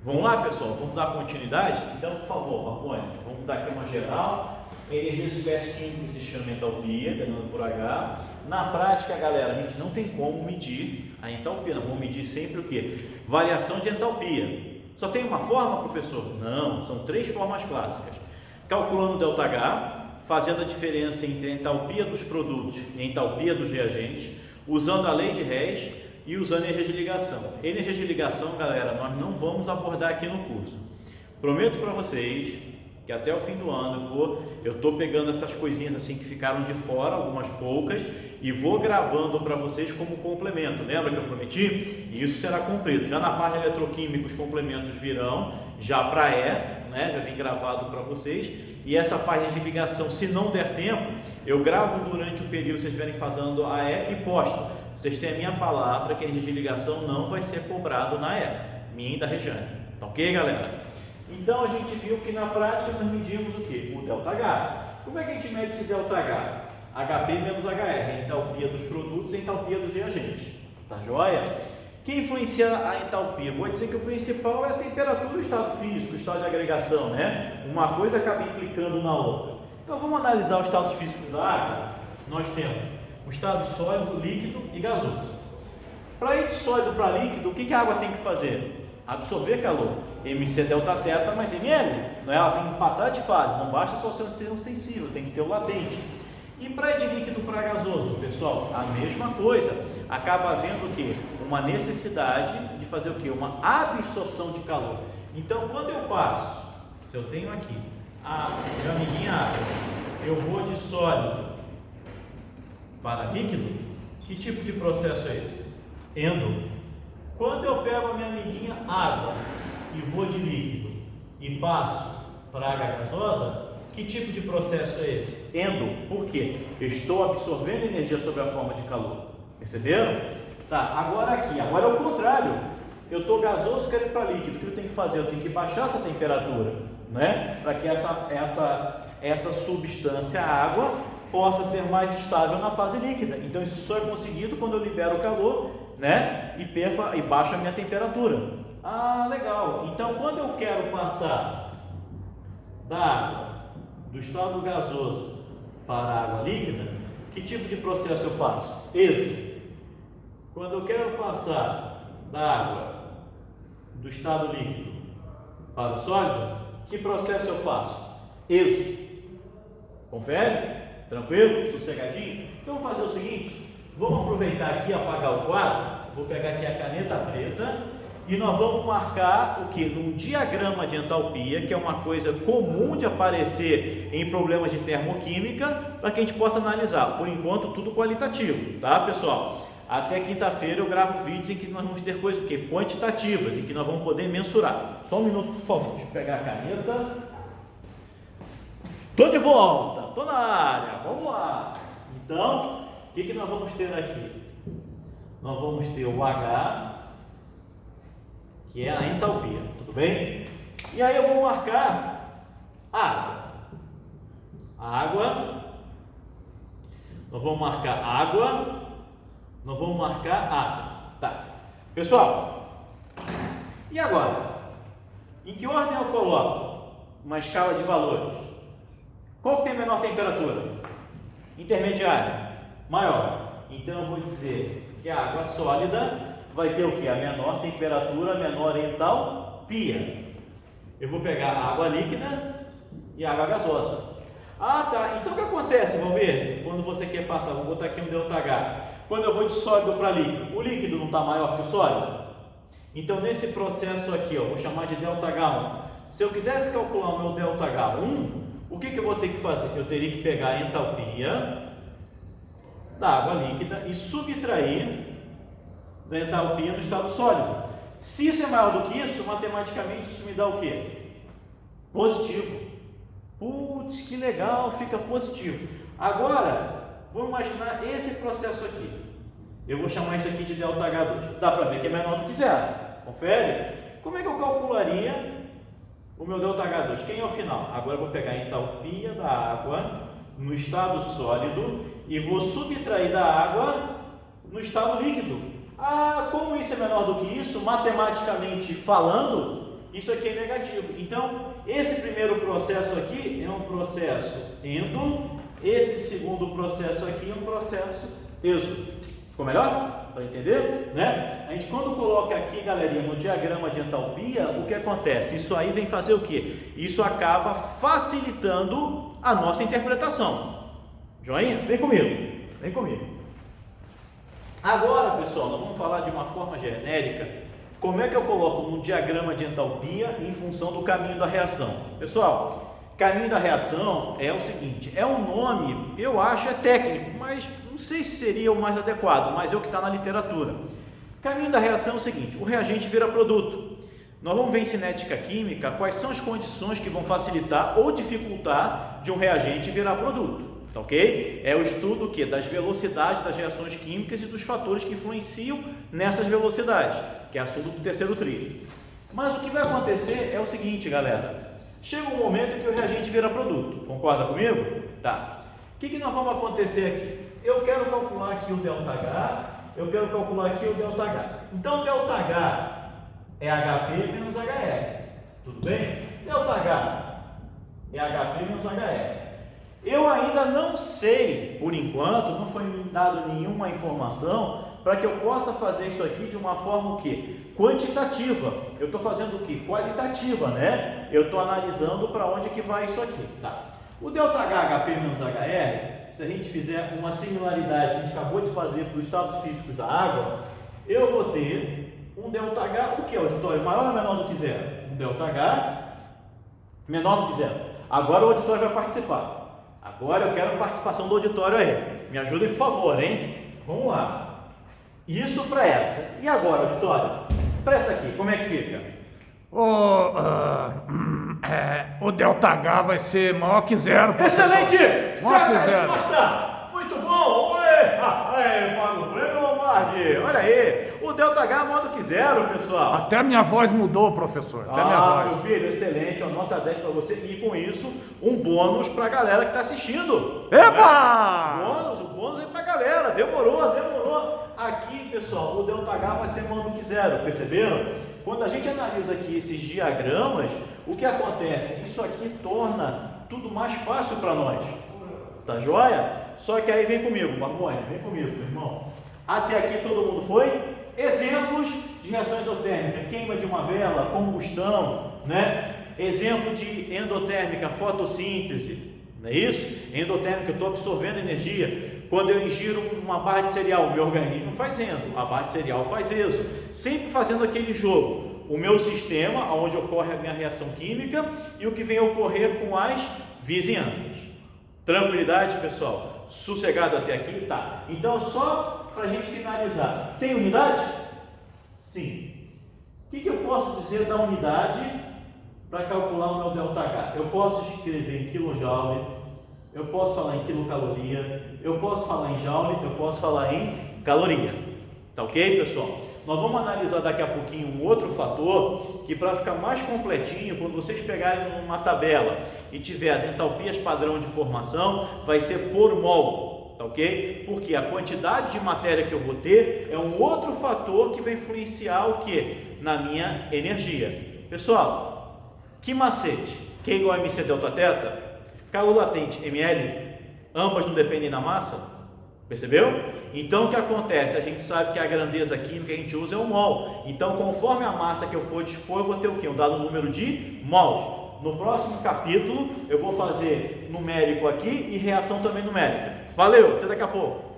Vamos lá, pessoal? Vamos dar continuidade? Então, por favor, Marconi, vamos dar aqui uma geral. Energia de espécie química se chama entalpia, denominada por H. Na prática, galera, a gente não tem como medir a entalpia. Nós vamos medir sempre o quê? Variação de entalpia. Só tem uma forma, professor? Não, são 3 formas clássicas. Calculando ΔH, fazendo a diferença entre a entalpia dos produtos e a entalpia dos reagentes, usando a lei de Hess e usando energia de ligação. Energia de ligação, galera, nós não vamos abordar aqui no curso. Prometo para vocês que até o fim do ano eu estou pegando essas coisinhas assim que ficaram de fora, algumas poucas, e vou gravando para vocês como complemento. Lembra que eu prometi? E isso será cumprido. Já na parte eletroquímica, os complementos virão já para né? Já vem gravado para vocês. E essa parte de ligação, se não der tempo, eu gravo durante o período que vocês estiverem fazendo a e posto. Vocês têm a minha palavra que a energia de ligação não vai ser cobrado na minha e da Regiane. Tá ok, galera? Então a gente viu que na prática nós medimos o que? O ΔH. Como é que a gente mede esse ΔH? HP menos HR, a entalpia dos produtos e a entalpia dos reagentes. Tá joia? O que influencia a entalpia? Vou dizer que o principal é a temperatura e o estado físico, o estado de agregação, né? Uma coisa acaba implicando na outra. Então vamos analisar os estados físicos da água. Nós temos o estado sólido, líquido e gasoso. Para ir de sólido para líquido, o que a água tem que fazer? Absorver calor. MC delta teta mais ml, não é? Ela tem que passar de fase, não basta só ser um sensível, tem que ter o latente. E para ir de líquido para gasoso, pessoal, a mesma coisa. Acaba havendo o quê? Uma necessidade de fazer o quê? Uma absorção de calor. Então, quando eu passo, se eu tenho aqui a minha amiguinha água, eu vou de sólido para líquido, que tipo de processo é esse? Endo. Quando eu pego a minha amiguinha água e vou de líquido e passo para água gasosa, que tipo de processo é esse? Endo. Por quê? Eu estou absorvendo energia sob a forma de calor. Perceberam? Tá, agora aqui, agora é o contrário. Eu estou gasoso, quero ir para líquido. O que eu tenho que fazer? Eu tenho que baixar essa temperatura, né? Para que essa substância, a água, possa ser mais estável na fase líquida. Então isso só é conseguido quando eu libero o calor, né? E baixo a minha temperatura. Ah, legal. Então quando eu quero passar da água, do estado gasoso para a água líquida, que tipo de processo eu faço? Êxodo. Quando eu quero passar da água do estado líquido para o sólido, que processo eu faço? Êxodo. Confere? Tranquilo? Sossegadinho? Então vamos fazer o seguinte, vamos aproveitar aqui, apagar o quadro, vou pegar aqui a caneta preta e nós vamos marcar o que? Num diagrama de entalpia, que é uma coisa comum de aparecer em problemas de termoquímica, para que a gente possa analisar. Por enquanto, tudo qualitativo, tá, pessoal? Até quinta-feira eu gravo vídeos em que nós vamos ter coisas o quê? Quantitativas, em que nós vamos poder mensurar. Só um minuto, por favor. Deixa eu pegar a caneta. Tô de volta, tô na área, vamos lá. Então, o que nós vamos ter aqui? Nós vamos ter o H, que é a entalpia, tudo bem? E aí eu vou marcar água. Água. Nós vamos marcar água. Nós vamos marcar água. Tá. Pessoal, e agora? Em que ordem eu coloco uma escala de valores? Qual que tem a menor temperatura? Intermediária. Maior. Então eu vou dizer que a água sólida vai ter o que? A menor temperatura, a menor entalpia. Eu vou pegar a água líquida e a água gasosa. Ah, tá. Então o que acontece, Valverde? Quando você quer passar, vou botar aqui um ΔH. Quando eu vou de sólido para líquido, o líquido não está maior que o sólido? Então nesse processo aqui, ó, vou chamar de ΔH1. Se eu quisesse calcular o meu ΔH1, o que eu vou ter que fazer? Eu teria que pegar a entalpia da água líquida e subtrair da entalpia no estado sólido. Se isso é maior do que isso, matematicamente isso me dá o quê? Positivo. Putz, que legal, fica positivo. Agora, vamos imaginar esse processo aqui. Eu vou chamar isso aqui de ΔH2. Dá para ver que é menor do que zero. Confere? Como é que eu calcularia o meu ΔH2? Quem é o final? Agora eu vou pegar a entalpia da água no estado sólido e vou subtrair da água no estado líquido. Ah, como isso é menor do que isso, matematicamente falando, isso aqui é negativo. Então, esse primeiro processo aqui é um processo endo, esse segundo processo aqui é um processo exo. Ficou melhor? Para entender? Né? A gente quando coloca aqui, galerinha, no diagrama de entalpia, o que acontece? Isso aí vem fazer o quê? Isso acaba facilitando a nossa interpretação. Joinha? Vem comigo. Vem comigo. Agora, pessoal, nós vamos falar de uma forma genérica. Como é que eu coloco no diagrama de entalpia em função do caminho da reação? Pessoal, caminho da reação é o seguinte, é um nome, eu acho, é técnico, mas não sei se seria o mais adequado, mas é o que está na literatura. Caminho da reação é o seguinte, o reagente vira produto. Nós vamos ver em cinética química quais são as condições que vão facilitar ou dificultar de um reagente virar produto. Tá ok? É o estudo que das velocidades das reações químicas e dos fatores que influenciam nessas velocidades, que é assunto do terceiro trio. Mas o que vai acontecer é o seguinte, galera. Chega um momento em que o reagente vira produto. Concorda comigo? Tá. O que nós vamos acontecer aqui? Eu quero calcular aqui o ΔH, eu quero calcular aqui o ΔH. Então, ΔH é HP menos HR. Tudo bem? ΔH é HP menos HR. Eu ainda não sei, por enquanto, não foi me dado nenhuma informação para que eu possa fazer isso aqui de uma forma o quê? Quantitativa. Eu estou fazendo o quê? Qualitativa, né? Eu estou analisando para onde que vai isso aqui. Tá. O ΔH HP menos HR, se a gente fizer uma similaridade, a gente acabou de fazer para os estados físicos da água, eu vou ter um ΔH, o que é auditório? Maior ou menor do que zero? Um ΔH menor do que zero. Agora o auditório vai participar. Agora eu quero a participação do auditório aí. Me ajudem, por favor, hein? Vamos lá. Isso para essa. E agora, auditório? Para essa aqui, como é que fica? O ΔH vai ser maior que zero. Excelente! Maior que Certa zero. resposta! Muito bom! Oi! Paga o prêmio, Lombardi! Olha aí! O ΔH é maior do que zero, pessoal! Até minha voz mudou, professor. Até minha voz. Meu filho, excelente! Uma nota 10 para você e com isso, um bônus para a galera que está assistindo! Epa! O bônus aí para a galera! Demorou! Aqui, pessoal, o ΔH vai ser maior do que zero, perceberam? Quando a gente analisa aqui esses diagramas, o que acontece? Isso aqui torna tudo mais fácil para nós. Tá joia? Só que aí vem comigo, Marmônio, vem comigo, meu irmão. Até aqui todo mundo foi? Exemplos de reação isotérmica, queima de uma vela, combustão, né? Exemplo de endotérmica, fotossíntese, não é isso? Endotérmica, eu estou absorvendo energia. Quando eu ingiro uma barra de cereal, o meu organismo faz endo, a barra de cereal faz exo, sempre fazendo aquele jogo. O meu sistema, onde ocorre a minha reação química e o que vem ocorrer com as vizinhanças. Tranquilidade, pessoal? Sossegado até aqui? Tá. Então, só para a gente finalizar, tem unidade? Sim. O que eu posso dizer da unidade para calcular o meu ΔH? Eu posso escrever em kJ, eu posso falar em quilocaloria, eu posso falar em joule, eu posso falar em caloria. Tá ok, pessoal? Nós vamos analisar daqui a pouquinho um outro fator que, para ficar mais completinho, quando vocês pegarem uma tabela e tiver as entalpias padrão de formação, vai ser por mol, tá ok? Porque a quantidade de matéria que eu vou ter é um outro fator que vai influenciar o que? Na minha energia. Pessoal, que macete? Q igual a MC delta teta? Calor latente, ml? Ambas não dependem da massa? Percebeu? Então o que acontece? A gente sabe que a grandeza química que a gente usa é o mol. Então, conforme a massa que eu for dispor, eu vou ter o quê? Um dado número de mols. No próximo capítulo, eu vou fazer numérico aqui e reação também numérica. Valeu, até daqui a pouco.